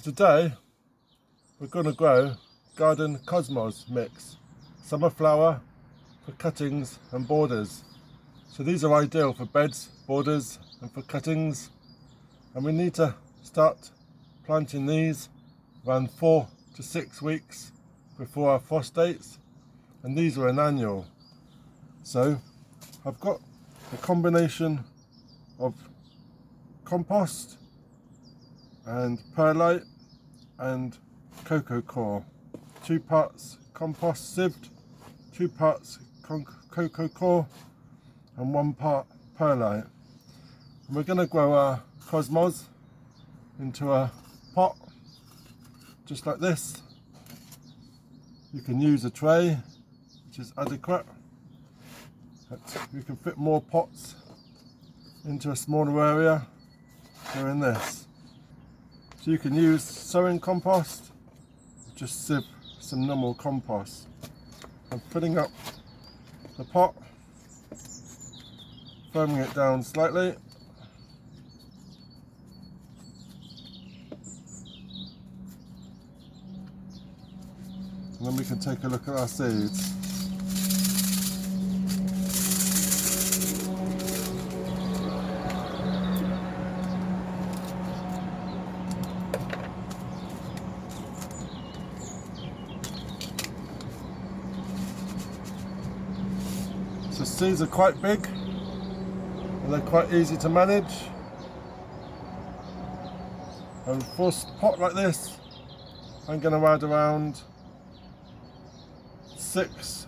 Today we're going to grow garden cosmos mix, summer flower for cuttings and borders. So these are ideal for beds, borders and for cuttings, and we need to start planting these around 4 to 6 weeks before our frost dates, and these are an annual. So I've got a combination of compost and perlite and cocoa coir, 2 parts compost sieved, 2 parts cocoa coir and 1 part perlite. And we're going to grow our cosmos into a pot just like this. You can use a tray which is adequate. You can fit more pots into a smaller area doing this. So you can use sowing compost, just sieve some normal compost. I'm filling up the pot, firming it down slightly. And then we can take a look at our seeds. So seeds are quite big and they're quite easy to manage. And for a pot like this, I'm going to add around 6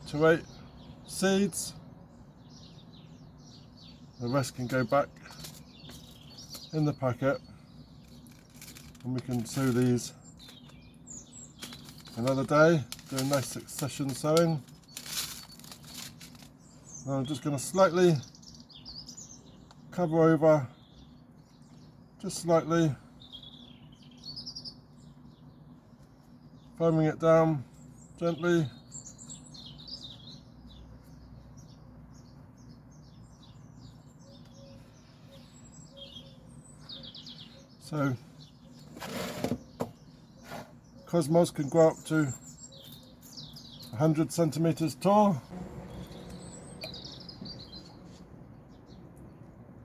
to 8 seeds. The rest can go back in the packet, and we can sow these another day, do a nice succession sowing. And I'm just going to slightly cover over, just slightly, firming it down gently. So cosmos can grow up to 100 centimeters tall.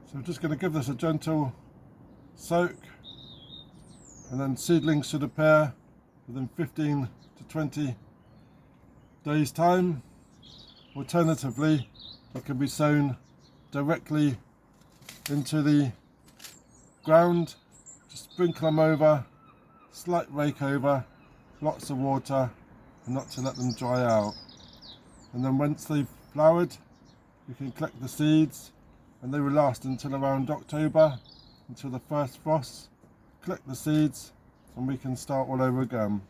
So I'm just going to give this a gentle soak, and then seedlings should appear within 15 to 20 days time. Alternatively, they can be sown directly into the ground. Just sprinkle them over, slight rake over, lots of water, and not to let them dry out. And then once they've flowered, you can collect the seeds, and they will last until around October, until the first frost. Collect the seeds and we can start all over again.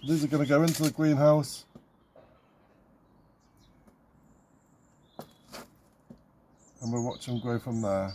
These are going to go into the greenhouse, and we'll watch them grow from there.